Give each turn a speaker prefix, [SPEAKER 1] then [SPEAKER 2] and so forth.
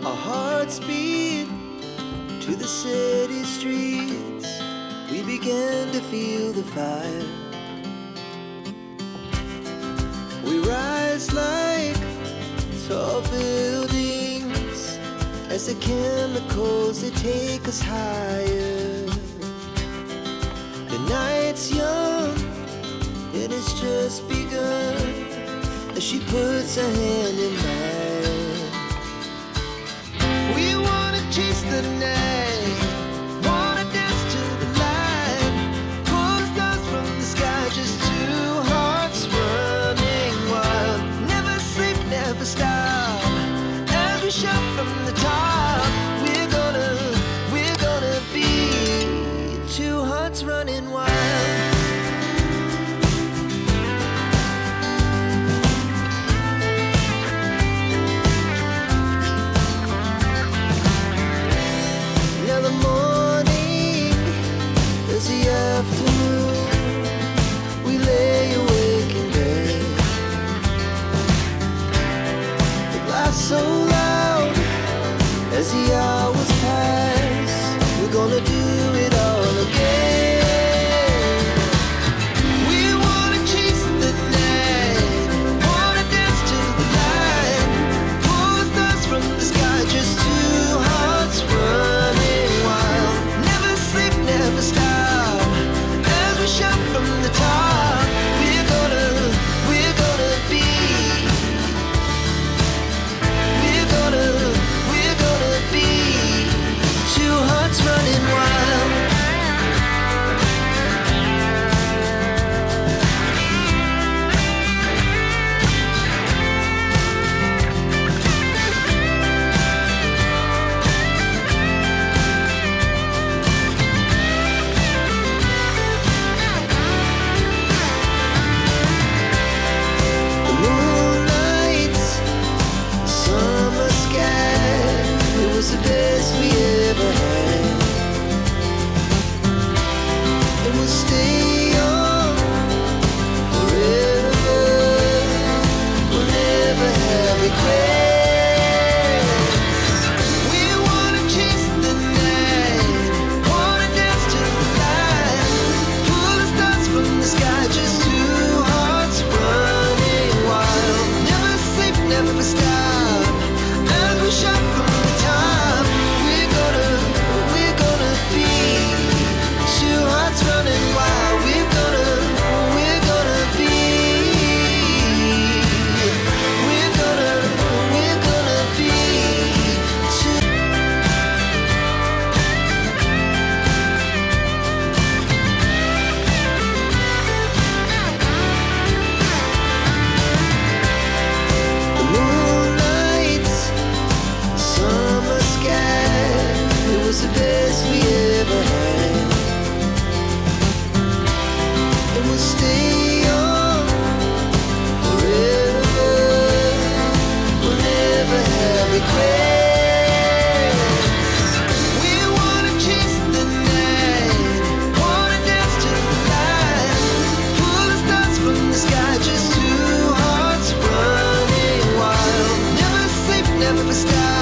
[SPEAKER 1] Our hearts beat to the city streets. We began to feel the fire. We rise like tall buildings as the chemicals, they take us higher. The night's young and it's just begun as she puts her hand in mine. We wanna chase the night, wanna dance to the light, pull the stars from the sky, just two hearts running wild. Never sleep, never stop, as we shout from the top. We're gonna be two hearts running wild. Afternoon, we lay awake in bed. The laughs so loud as the hours pass. We're gonna do it all again. We wanna chase the night, wanna dance to the light, pull the stars from the sky, just two hearts running wild. Never sleep, never stop, shout from the top. We're gonna be, we're gonna be two hearts running wild. The best we ever had, and we'll stay on forever. We'll never have regrets. We wanna chase the night, wanna dance to the light, pull the stars from the sky, just two hearts running wild. Never sleep, never stop, as we shout from the top. Running wild, we're gonna be, we're gonna be two. The moonlight, summer sky, it was the best we ever had. We'll stay on forever. We'll never have regrets. We wanna chase the night, wanna dance to the light, pull the stars from the sky, just two hearts running wild. Never sleep, never stop.